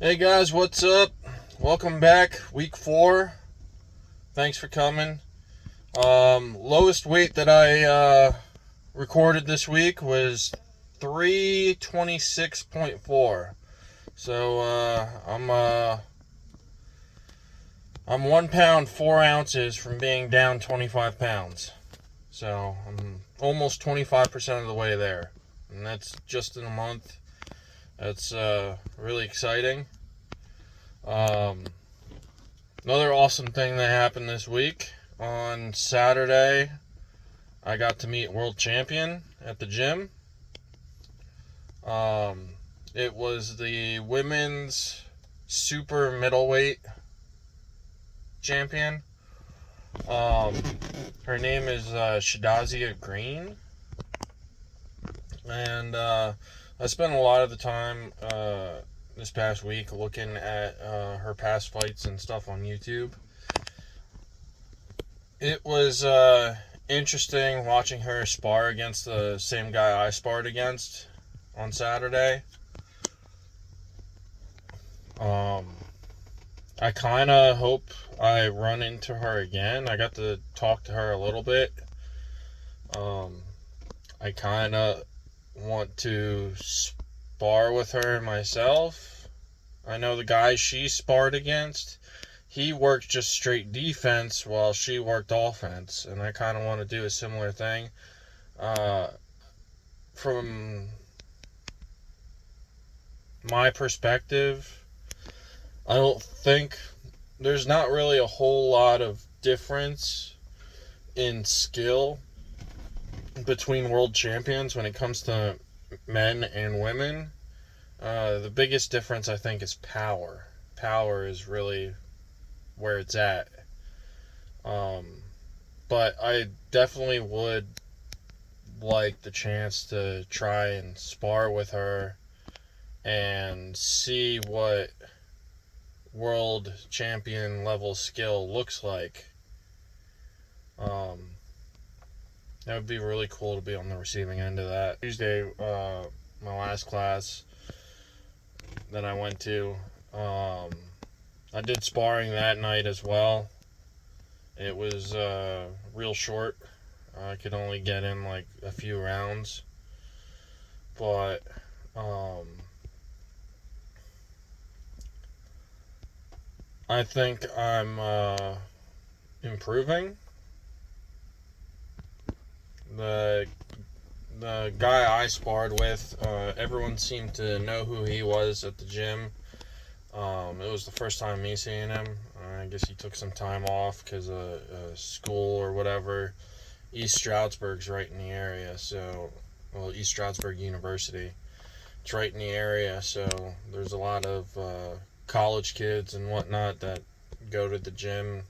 Hey guys, what's up? Welcome back, week 4. Thanks for coming. Lowest weight that I recorded this week was 326.4. So I'm 1 pound 4 ounces from being down 25 pounds. So I'm almost 25% of the way there, and that's just in a month. That's really exciting. Another awesome thing that happened this week. On Saturday, I got to meet World Champion at the gym. It was the women's super middleweight champion. Her name is Shadazia Green. And I spent a lot of the time this past week looking at her past fights and stuff on YouTube. It was interesting watching her spar against the same guy I sparred against on Saturday. I kind of hope I run into her again. I got to talk to her a little bit. I kind of want to spar with her myself. I know the guy she sparred against, he worked just straight defense while she worked offense, and I kind of want to do a similar thing. From my perspective, I don't think there's not really a whole lot of difference in skill between world champions when it comes to men and women. The biggest difference, I think, is power. Power is really where it's at. But I definitely would like the chance to try and spar with her and see what world champion level skill looks like. That would be really cool to be on the receiving end of that. Tuesday, my last class that I went to, I did sparring that night as well. It was real short. I could only get in like a few rounds. But I think I'm improving. The guy I sparred with, everyone seemed to know who he was at the gym. It was the first time me seeing him. I guess he took some time off because of school or whatever. East Stroudsburg's right in the area, East Stroudsburg University. It's right in the area, so there's a lot of college kids and whatnot that go to the gym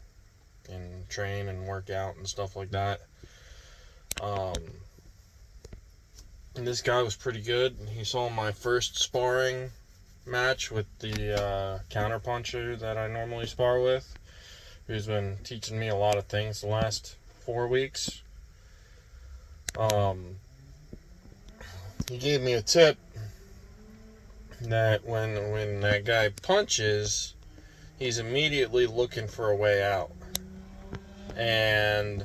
and train and work out and stuff like that. And this guy was pretty good. He saw my first sparring match with the counterpuncher that I normally spar with, who's been teaching me a lot of things the last 4 weeks. He gave me a tip that when that guy punches, he's immediately looking for a way out. And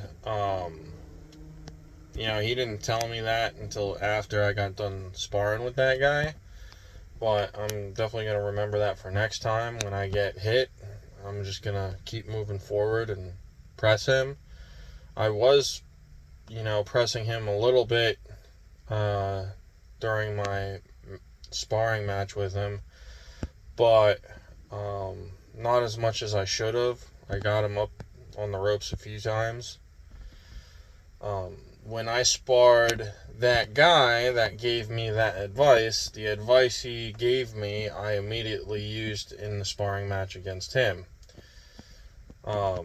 he didn't tell me that until after I got done sparring with that guy. But I'm definitely going to remember that for next time when I get hit. I'm just going to keep moving forward and press him. I was, pressing him a little bit during my sparring match with him. But not as much as I should have. I got him up on the ropes a few times. When I sparred that guy that gave me that advice, the advice he gave me, I immediately used in the sparring match against him. I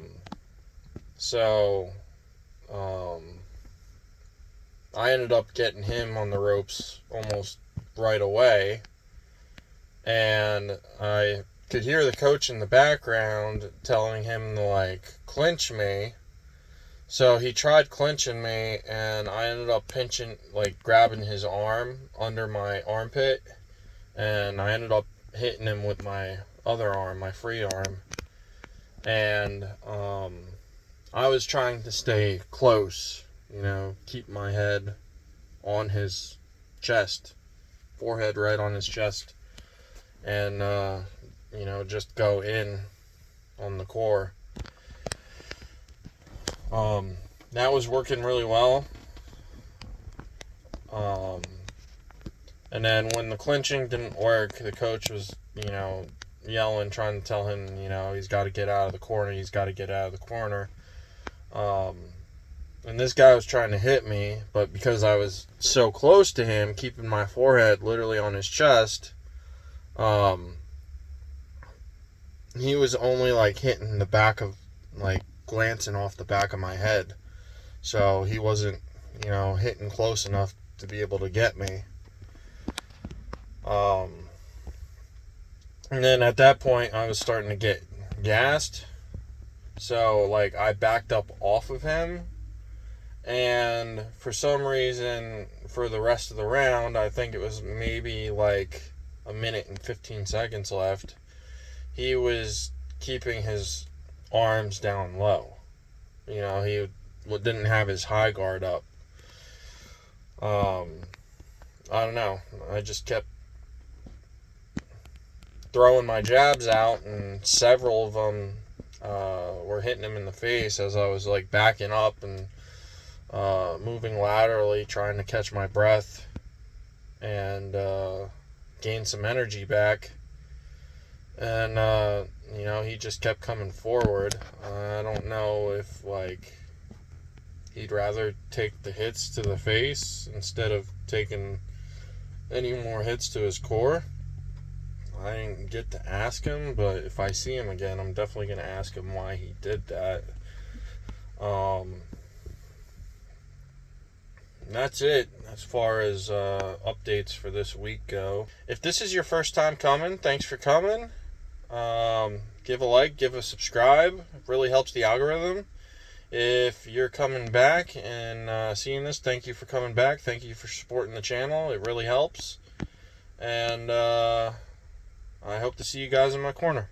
ended up getting him on the ropes almost right away, and I could hear the coach in the background telling him to, clinch me. So he tried clinching me, and I ended up grabbing his arm under my armpit, and I ended up hitting him with my other arm, my free arm. And I was trying to stay close, keep my head on his chest, forehead right on his chest, and, just go in on the core. That was working really well. And then when the clinching didn't work, the coach was, yelling, trying to tell him, he's got to get out of the corner, and this guy was trying to hit me, but because I was so close to him, keeping my forehead literally on his chest, he was only, hitting the back of, glancing off the back of my head. So he wasn't, hitting close enough to be able to get me. And then at that point, I was starting to get gassed. So, I backed up off of him. And for some reason, for the rest of the round, I think it was maybe a minute and 15 seconds left, he was keeping his arms down low. He didn't have his high guard up. I don't know. I just kept throwing my jabs out, and several of them were hitting him in the face as I was backing up and moving laterally, trying to catch my breath and gain some energy back. And he just kept coming forward. I don't know if he'd rather take the hits to the face instead of taking any more hits to his core. I didn't get to ask him, but if I see him again, I'm definitely going to ask him why he did that. That's it as far as updates for this week go. If this is your first time coming, thanks for coming. Give a like, give a subscribe. It really helps the algorithm. If you're coming back and seeing this, thank you for coming back. Thank you for supporting the channel. It really helps. And I hope to see you guys in my corner.